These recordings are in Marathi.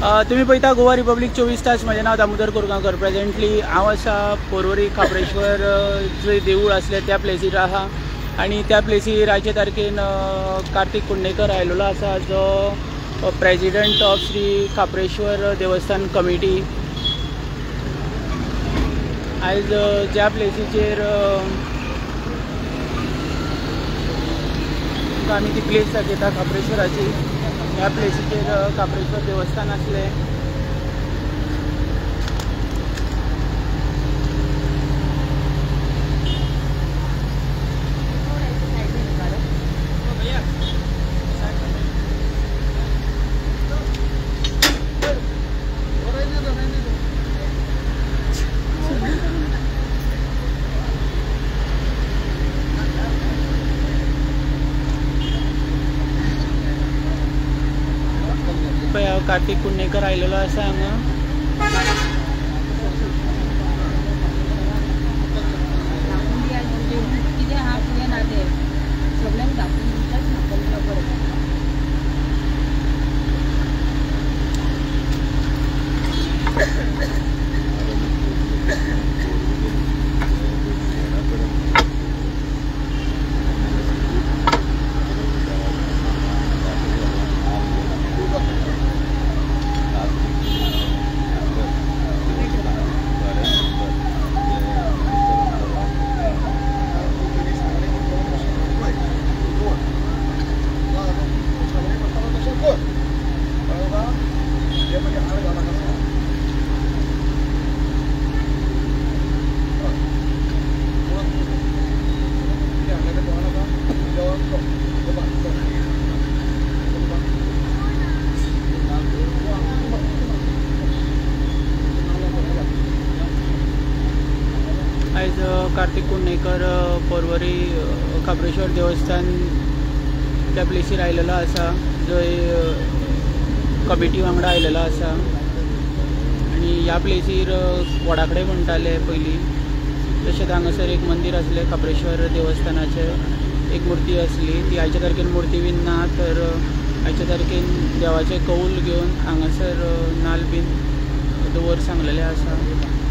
तुम्ही पळयता गोवा रिपब्लीक 24 तास. म्हजें नांव दामोदर कोरगांवकर. प्रेजेंटली हांव आसा पर्वरी खापरेश्वर जंय देवूळ आसलें त्या प्लेसीर आहा आनी त्या प्लेसीर आयचे तारखेन कार्तिक कुंडेकर आयिल्लो आसा जो प्रेजिडेंट ऑफ श्री खापरेश्वर देवस्थान कमिटी. आयज ज्या प्लेसीचेर आमी ती प्लेस दाखयता खापरेश्वराची, ह्या प्लेसीचेर खापरेश्वर देवस्थान आसलें. कार्तिक कुंडेकर आयिल्लो आसा हांगा. आयज कार्तिक कुंडेकर पर्वरी खापरेश्वर देवस्थान त्या प्लेसीर आयिल्लो आसा, जंय कमिटी वांगडा आयिल्लो आसा. आनी ह्या प्लेसीर वडा कडेन म्हणटाले पयलीं, तशेंच हांगासर एक मंदिर आसलें खापरेश्वर देवस्थानाचें. एक मुर्ती आसली, ती आयच्या तारखेन मुर्ती बीन ना, तर आयच्या तारखेन देवाचें कौल घेवन हांगासर नाल्ल बीन दवर सांगलेलें आसा.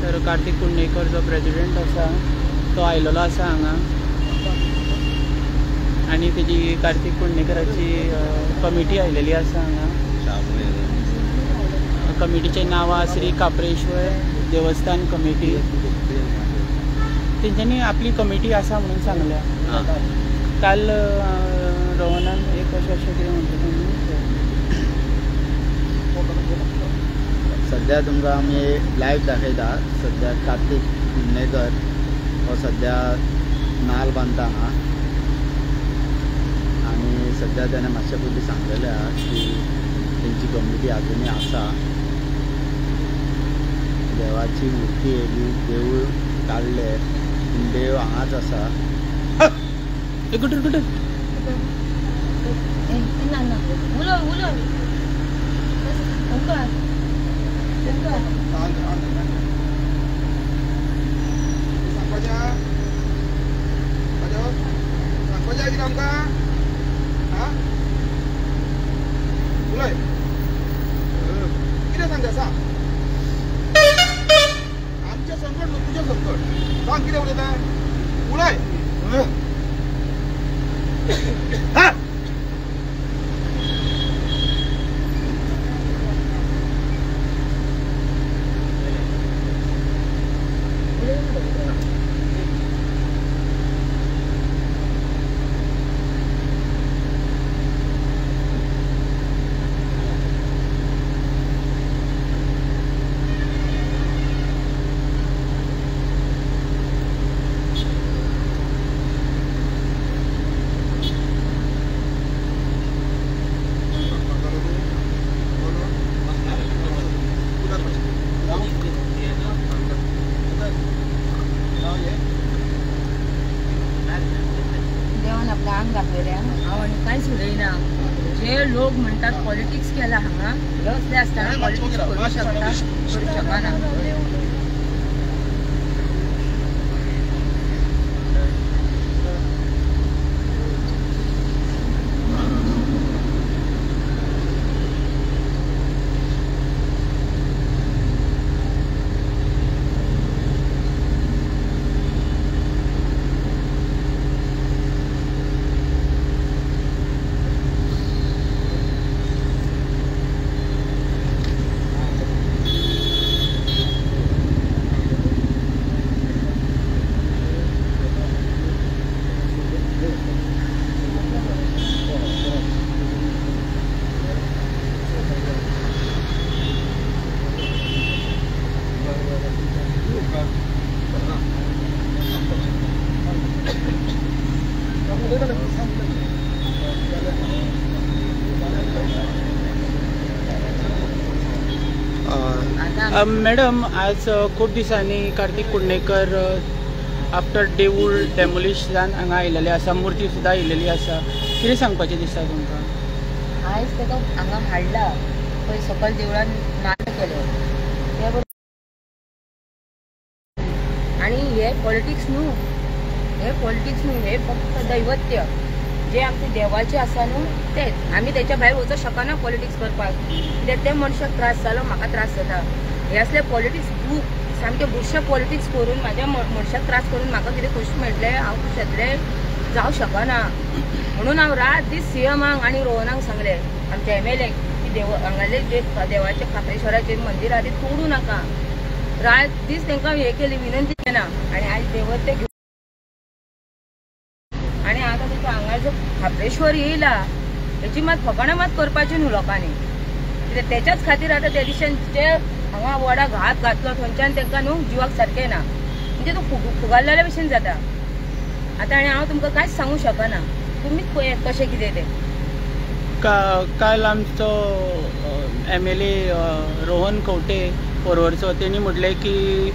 तर कार्तिक कुंडेकर जो प्रेजिडेंट आसा तो आयिल्लो आसा हांगा. आनी तेजी कार्तिक कुंडेकराची कमिटी आयिल्ली आसा हांगा. कमिटीचें नांव आसा श्री खापरेश्वर देवस्थान कमिटी. तेंच्यांनी आपली कमिटी आसा म्हणून सांगल्या. काल रवनान एक अशें कितें म्हणटा सध्या तुमकां आमी लायव्ह दाखयता. सध्या कार्तिक कुंडेकर हो सध्या नाल्ल बांदता हांगा. आनी सध्या त्याने मातशें पयलीं सांगलेलें आहा की तेंची कमिटी आजुनूय आसा. देवाची मुर्ती येयली, देवूळ काडलें, पूण देव हांगाच आसा. आमचे संकट तुझे संकट सांग कितें उलयता उलय. कांयच उलयना. जे लोक म्हणटात पॉलिटिक्स केला हांगा, असले आसतना पॉलिटिक्स करूं शकता, करूं शकना. मॅडम, आज खूप दिसांनी कार्तिक कुडणेकर आफ्टर देवूळ डेमोलिश जावन हांगा आयिल्ले आसा, मुर्ती सुद्दां आयिल्ली आसा. कितें सांगपाचें दिसता तुमकां? आयज ताका हांगा हाडला पळय, सकयल देवळान नाल्ल केले ते बरोबर. आनी हे पॉलिटिक्स न्हू, हे फक्त दैवत्य जे आमचे देवाचे आसा न्हू तेच. आमी तेच्या भायर वचूंक शकना पॉलिटिक्स करपाक, कित्याक ते मनशाक त्रास जालो, म्हाका त्रास जाता. हे असले पॉलिटिक्स खूब सामके बुरशे पॉलिटिक्स करून म्हाज्या मनशाक त्रास करून म्हाका कितें खुश मेळटलें, हांव खुश जातलें जावं शकना. म्हणून हांव रात दीस सीएमांक आनी रोहनाक सांगलें, आमच्या MLA की हांगाले जे देवाचे खापरेश्वराचे मंदीर आहा ते तोडू नाका. रात दीस तांकां हे केली, विनंती केला. आनी आयज देवत ते घेवन आनी आतां ताका हांगा जो खापरेश्वर येयला हेची मात फकाणां करपाची न्हू लोकांनी. कित्याक तेच्याच खातीर आतां त्या दिसांन जे हांगा वडा घात घातलो थंयच्यान तांकां न्हू जिवाक सारकें ना, म्हणजे तो फुगारलेल्या भशेन जाता. आतां आनी हांव तुमकां कांयच सांगूं शकना, तुमीच पळयात कशें कितें तें. काल आमचो MLA रोहन खंवटे परवरचो तेणी म्हटलें की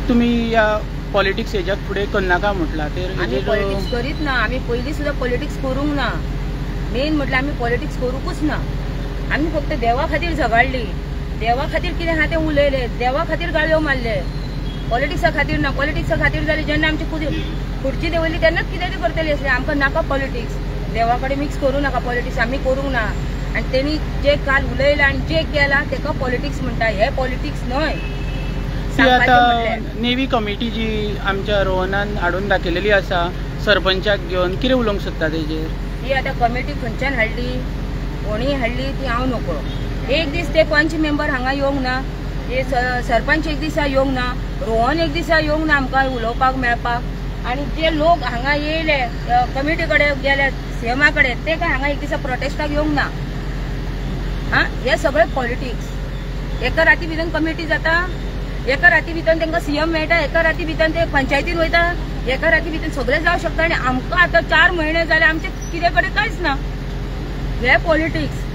तुमी ह्या पॉलिटिक्स हेज्याक फुडें करनाका म्हटलां. आमी पॉलिटिक्स करीत ना, आमी पयलीं सुद्दां पॉलिटिक्स करूंक ना. मेन म्हटल्यार आमी पॉलिटिक्स करूंकूच ना. आमी फक्त देवा खातीर झगडली, देवा खातीर कितें आहा तें उलयले, देवा खातीर गाळयो मारले, पॉलिटिक्सा खातीर ना. पॉलिटिक्सा खातीर जाली जेन्ना आमची खुर्ची देंवयली तेन्नाच कितें ते करतली आसली. आमकां नाका पॉलिटिक्स, देवा कडेन मिक्स करूं नाका पॉलिटिक्स, आमी करूंक ना. आनी तेणी जे काल उलयला आनी जे केला तेका पॉलिटिक्स म्हणटा, हे पॉलिटिक्स न्हय. आतां नेवी कमिटी जी आमच्या रोहनान हाडून दाखयलेली आसा सरपंचाक घेवन, कितें उलोवंक सोदता तेजेर? ती आतां कमिटी खंयच्यान हाडली, कोणी हाडली ती हांव नकळो. एक दीस ते पंच मेंबर हांगा येवंक ना, हे सरपंच एक दिसा येवंक ना, रोहन एक दिसा येवंक ना आमकां उलोवपाक मेळपाक. आनी जे लोक हांगा येयले कमिटी कडेन गेले सीएमा कडेन ते काय हांगा एक दिसा प्रोटेस्टाक येवंक ना. हे सगळे पॉलिटिक्स. एका राती भितर कमिटी जाता, एका राती भितर तांकां सीएम मेळटा, एका राती भितर ते पंचायतीन वयता, एका राती भितर सगळें जावं शकता. आनी आमकां आतां 4 म्हयने जाले आमचे कितें कडेन कांयच ना. हे पॉलिटिक्स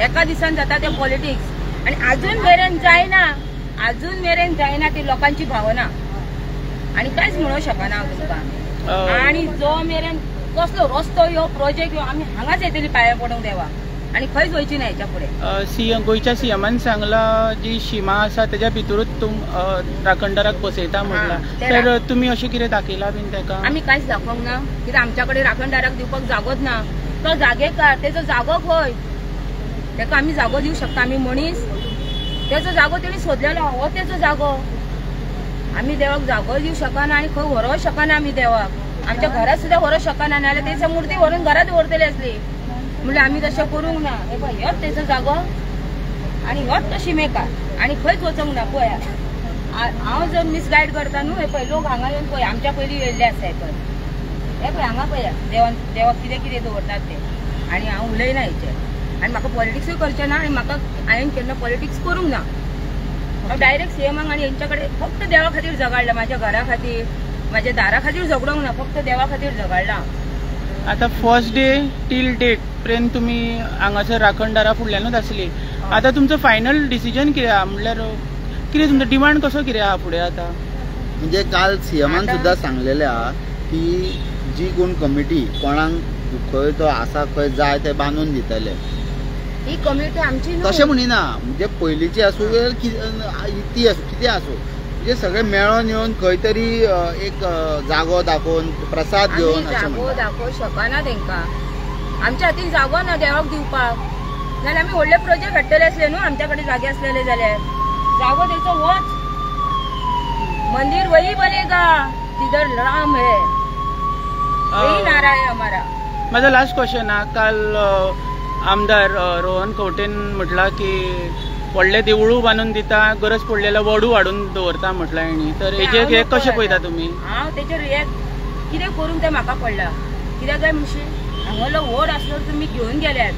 एका दिसान जाता ते पॉलिटिक्स. आनी अजून मेरेन जायना ती लोकांची भावना. आनी कांयच म्हणूंक शकना हांव तुमकां. आनी जो मेरेन कसलो रस्तो ह्यो प्रोजेक्ट ह्यो आमी हांगाच येतली पांया पडूंक देवा, आनी खंयच वयची ना हेच्या फुडें. गोंयच्या सीएमान सांगलां जी शिमा आसा तेज्या भितरूच राखणदाराक बसयता म्हटलां, तर तुमी अशें कितें दाखयलां बीन तेका? आमी कांयच दाखोवंक ना, कित्याक आमच्या कडेन राखणदाराक दिवपाक जागोच ना. तो जागेकार, तेजो जागो खंय, तेका आमी जागो दिवंक शकता. आमी मनीस, तेजो जागो तेणी सोदलेलो, हो तेजो जागो. आमी देवाक जागो दिवंक शकना आनी खंय व्हरोंक शकना आमी देवाक. आमच्या घरात सुद्दां व्हरोंक शकना, नाल्यार तेच्या मुर्ती व्हरून घरात दवरतली आसली. म्हणल्यार आमी तशें करूंक ना. हे पळय होच तेजो जागो आनी होच तो शिमेकार, आनी खंयच वचोंक ना. पळया हांव जर मिसगायड करता न्हू, हे पळय लोक हांगा येवन पळय आमच्या पयलीं येयल्ले आसा. हे पळय हांगा पळया देवाक कितें कितें दवरतात ते. आनी हांव उलयना हेचेर. आनी म्हाका पॉलिटिक्सूय करचें ना, आनी म्हाका हांवें केन्ना पॉलिटिक्स करूंक ना. हांव डायरेक्ट सीएमाक आनी हेंच्या कडेन फक्त देवा खातीर झगडलां, म्हाज्या घरा खातीर, म्हाज्या दारा खातीर झगडोंक ना, फक्त देवा खातीर झगडलां. आतां फर्स्ट डे टील डेट पर्यंत तुमी हांगासर राखणदारा फुडल्यानूच आसली. आतां तुमचो फायनल डिसिजन कितें आहा, म्हणल्यार कितें तुमचो डिमांड कसो कितें आहा फुडें आतां? म्हणजे काल सीएमान सुद्दां सांगलेलें आहा की जी कोण कमिटी कोणाक खंय तो आसा खंय जाय ते बांदून दितले. ही कमिटी आमची तशें म्हणिना, म्हणजे पयलींची आसूं ती आसूं कितें आसूं, म्हणजे सगळे मेळोन येवन खंय तरी एक जागो दाखोवन प्रसाद घेवन जागो दाखोवंक शकना तेंकां. आमच्या हातीन जागो ना देवाक दिवपाक, नाल्यार आमी व्हडले प्रोजेक्ट हाडटले आसले न्हू. आमच्या कडेन जागे आसलेले जाल्यार जागो तेचो होच मंदिर वही बनेगा जिधर राम है, यही नारा है हमारा. माझा लास्ट क्वेश्चन हा. काल आमदार रोहन खंवटेन म्हटलां की व्हडले देवूळ बांदून दिता, गरज पडलेलो वडू हाडून दवरता म्हटलां हेणी. तर हेजेर हे कशें पळयता तुमी? हांव तेजेर हे कितें करूंक तें म्हाका पडला. कित्याक काय म्हणशी हांगालो व्हड आसलो तुमी घेवन गेल्यात,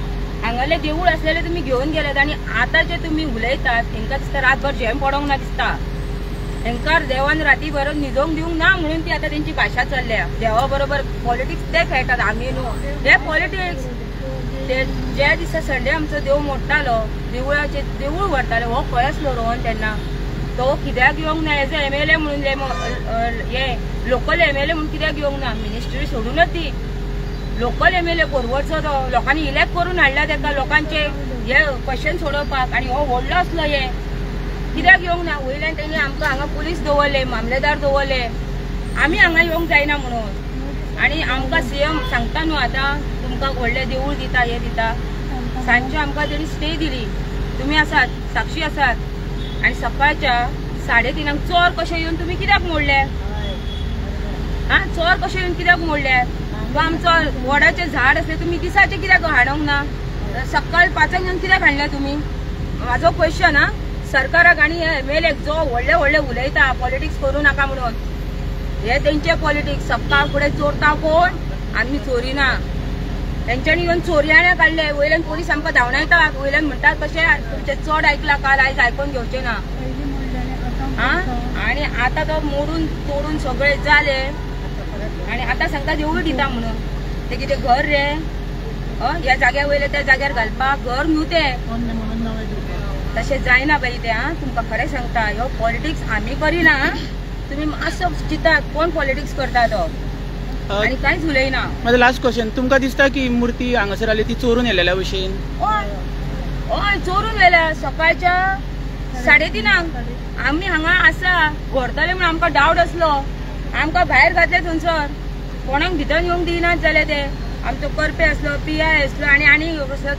हांगाले देवूळ आसलेले तुमी घेवन गेल्यात, आनी आतां जे तुमी उलयतात तेंकां दिसता रातभर झेम पडोंक ना दिसता. तेंकां देवान रातीभर न्हिदोंक दिवंक ना म्हणून ती आतां तेंची भाशा चल्ल्या. देवा बरोबर पॉलिटिक्स ते खेळटात, आमी न्हू. हे पॉलिटिक्स ते ज्या दिसा संडे आमचो देव मोडटालो देवळाचे देवूळ व्हरताले हो खंय आसलो रोहन तेन्ना तो कित्याक येवंक ना एज MLA म्हणून हे लोकल MLA म्हणून कित्याक येवंक ना मिनिस्ट्री सोडूनच ती लोकल MLA परवडचो तो लोकांनी इलेक्ट करून हाडला तेका लोकांचे हे क्वेश्चन सोडोवपाक आनी हो व्हडलो आसलो हे कित्याक येवंक ना वयल्यान तेणी आमकां हांगा पुलीस दवरले मामलेदार दवरले आमी हांगा येवंक जायना म्हणून आनी आमकां CM सांगता न्हू आतां तुमकां व्हडले देवूळ दिता हे दिता सांजचे आमकां तेणी स्टे दिली तुमी आसात साक्षी आसात आनी सकाळच्या 3:30 चोर कशे येवन तुमी कित्याक मोडले चोर कशे येवन कित्याक मोडले तो आमचो वडाचें झाड आसलें तुमी दिसाचें कित्याक हाडूंक ना सकाळ 5 येवन कित्याक हाडलें तुमी म्हाजो क्वेश्चन सरकाराक आनी MLA जो व्हडले व्हडले उलयता पॉलिटिक्स करूं नाका म्हणून हे तेंचे पॉलिटिक्स सकाळ फुडें चोरता कोण आमी चोरिना तेंच्यांनी येवन चोरयाण्या काडले वयल्यान पोलीस आमकां धांवून येता वयल्यान म्हणटात कशें तुमचें चड आयकलां काल आयज आयकून घेवचें ना आनी आतां तो मोडून तोडून सगळें जालें आनी आतां सांगता देवूळ दिता म्हणून ते कितें घर रे ह्या जाग्यार वयले त्या जाग्यार घालपाक घर न्हू ते तशें जायना बाई ते तुमकां खरें सांगता ह्यो पॉलिटिक्स आमी करिना तुमी मातसो चिंतात कोण पॉलिटिक्स करता तो आनी कांयच उलयना माझं लास्ट क्वेश्चन तुमकां दिसता की मुर्ती हांगासर आली ती चोरून येलेल्या भशेन हय चोरून व्हेल्या सकाळच्या 3:30 आमी हांगा आसा व्हरतले म्हणून आमकां डावट आसलो आमकां भायर घातले थंयसर कोणाक भितर येवंक दिनात जाले ते आमचो करपे आसलो PI आसलो आनी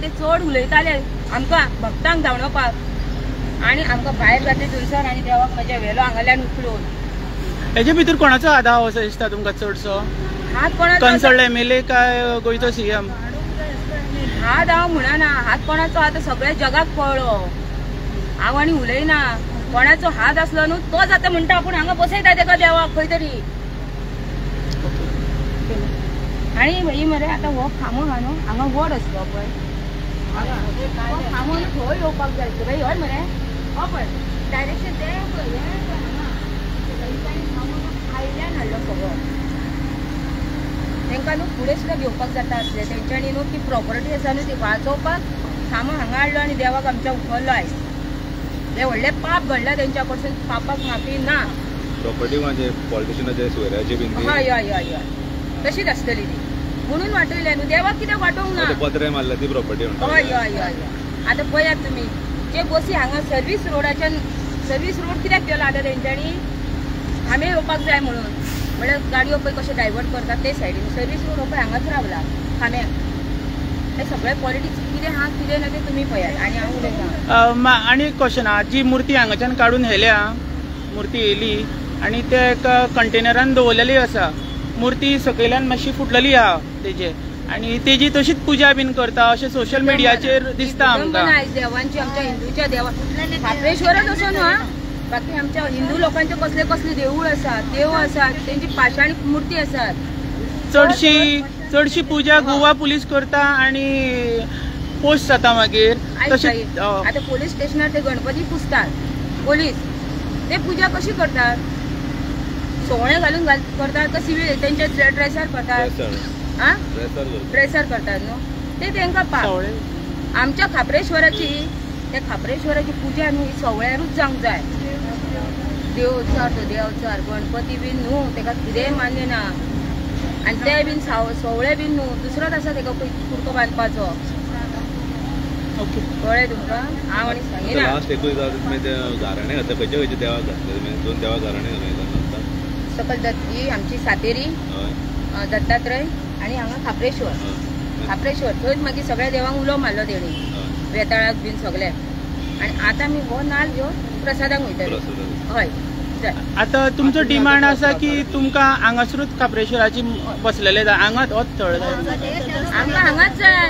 ते चड उलयताले आमकां भक्तांक धांवणोवपाक आनी आमकां भायर घातले थंयसर आनी देवाक म्हज्या व्हेलो हांगाल्यान उखलून हेजे भितर कोणाचो हात आहा असो दिसता तुमकां चडसो हात कोणाचो कन्सल्ड MLA काय गोंयचो CM हात हांव म्हणना हात कोणाचो आतां सगळ्या जगाक कळ्ळो हांव आनी उलयना कोणाचो हात आसलो न्हू तो जाता म्हणटा आपूण हांगा बसयता तेका देवाक खंय तरी आनी ही मरे आतां हो खामो आहा न्हू हांगा वड आसलो पळय खामो न्हू थंय येवपाक जाय बाई हय मरे हो पळय डायरेक्शन ते आयल्यान हाडलो सगळो तांकां न्हू फुडें सुद्दां घेवपाक जाता आसलें तेंच्यांनी न्हू ती प्रॉपर्टी आसा न्हू ती वाचोवपाक खामो हांगा हाडलो आनी देवाक आमच्या उखल्लो आयज हे व्हडले पाप घडला तेंच्या कडसून पापाक माफी ना प्रॉपर्टी म्हणजे पॉलिटिशियनाचे सोयऱ्याचे बीन हय हय हय हय तशीच आसतली ती म्हणून वाटयले न्हू देवाक कित्याक वाटोवंक ना पत्रे मारला ती प्रॉपर्टी हय हय हय आतां पळयात तुमी जे बसी हांगा सर्वीस रोडाच्यान सर्वीस रोड कित्याक केलो आतां तेंच्यांनी आमी येवपाक जाय म्हणून म्हळ्यार गाडयो पळय कशे डायवर्ट करतात ते सायडीन सर्वीस रोड हो पळय हांगाच रावला खांब्याक हे सगळे पॉलिटिक्स कितें आहा कितें ना ते तुमी पळयात आनी हांव उलयता आनी एक क्वेश्चन आहा जी मुर्ती हांगाच्यान काडून व्हेल्या मुर्ती येयली आनी ते एका कंटेनरान दवरलेली आसा मुर्ती सकयल्यान मातशी फुटलेली आहा तेजे आनी तेजी तशीच पुजा बीन करता अशें सोशल मिडियाचेर दिसता आमकां देवांची आमच्या हिंदूच्या देवा खापरेश्वरच असो न्हू बाकी आमच्या हिंदू लोकांचे कसले कसले देवूळ आसात देव आसात तेंची पाशाणी मुर्ती आसात चडशी पुजा गोवा पुलीस करता आनी पोस्ट जाता मागीर तशें आतां पोलीस स्टेशनार ते गणपती पुजतात पोलीस ते पुजा कशी करतात सोवळे घालून करतात का सिवील तेंचे ड्रेसार करतात ड्रेसार करतात न्हू ते तेंकां पाप आमच्या खापरेश्वराची त्या खापरेश्वराची पुजा न्हू ही सवळ्यारूच जावंक जाय देवचार तो देवचार गणपती बीन न्हू तेका कितेंय मान्य ना आनी ते बीन सवळे बीन न्हू दुसरोच आसा तेका कुडको बांदपाचो कळ्ळें तुमकां हांव आनी सांगिना लास्ट एकूच गाराणे घातले खंयचे खंयचे देवाक घातले 2 देवाक गाराणे घातले सकल ही आमची सातेरी दत्तात्रय आनी हांगा खापरेश्वर थंयच मागीर सगळ्या देवांक उलो मारलो तेणी वेताळाक बीन सगळे आनी आतां आमी हो नाल्ल घेवन प्रसादाक वयतले हय आतां तुमचो डिमांड आसा की तुमकां हांगासरूच खापरेश्वराची बसलेले जाय हांगाच होच स्थळ जाय आमकां हांगाच जाय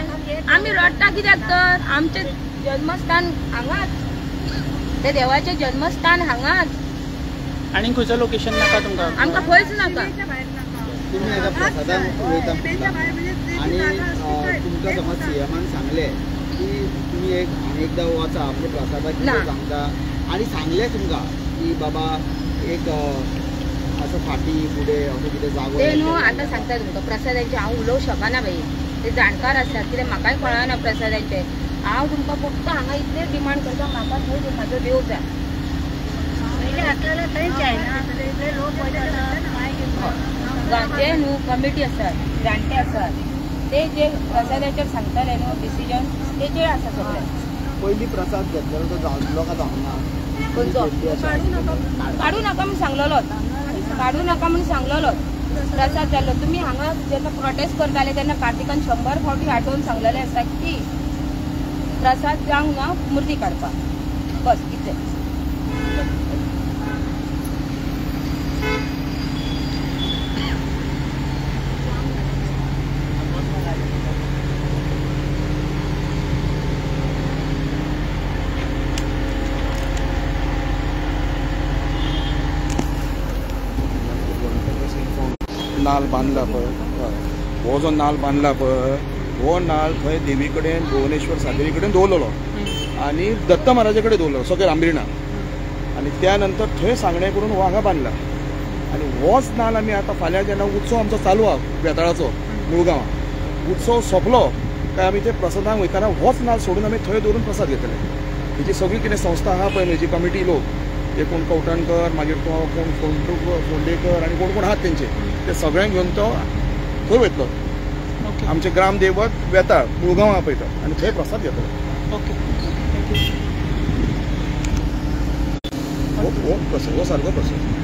आमी रडटा कित्याक तर आमचें जन्मस्थान हांगाच ते देवाचें जन्मस्थान हांगाच आनी खंयचो लोकेशन नाका तुमकां आमकां खंयच नाका तुम्ही आता प्रसादान उलयता आणि तुमकां समज CMान सांगले की तुम्ही एकदा वचा म्हणजे प्रसादाक कितें सांगता आणि सांगले तुमकां की बाबा एक असं फाटी फुडें असं कितें जागो ते न्हू आतां सांगता तुमकां प्रसादाचें हांव उलोवंक शकना बाई ते जाणकार आसात कित्याक म्हाकाय कळना प्रसादाचे हांव तुमकां फक्त हांगा इतले डिमांड करता म्हाका थंय म्हाजो देव जाय जे न्हू कमिटी आसात जाणटे आसात ते जे प्रसादाचेर सांगताले न्हू डिसिजन तेचेर आसा सगळें पहिली प्रसाद घेतलेलो तो जावलो का जावना खंयचो काडू नाका म्हूण सांगलोलोच काडू नाका म्हूण सांगलोलोच प्रसाद जाल्लो तुमी हांगा जेन्ना प्रोटेस्ट करताले तेन्ना कार्तिकान 100 फावटी आठवून सांगलेलें आसा की प्रसाद जावंक ना मुर्ती काडपाक बस इतलें नाल बांदला पळय हो जो नाल बांदला पळय हो नाल थंय देवी कडेन भुवनेश्वर सातेरी कडेन दवरलेलो आनी दत्त महाराजा कडेन दवरलेलो सगळे रामबिरणा आनी त्या नंतर थंय सांगणें करून हो हांगा बांदला आनी होच नाल आमी आतां फाल्यां जेन्ना उत्सव आमचो चालू आहा बेताळाचो मुळगांवां उत्सव सोंपलो काय आमी ते प्रसादांक वयताना होच नाल सोडून आमी थंय दवरून प्रसाद घेतले हेची सगळी कितें संस्था आहा पळय हेची कमिटी लोक ते कोण कवठणकर मागीर तो कोण फोंडेकर आनी कोण कोण आहात तेंचे ते सगळ्यांक घेवन तो थंय वयतलो आमचे ग्रामदैवत बेताळ मुळगांवां पळयता आनी थंय प्रसाद घेतलो ओके हो सारको प्रसाद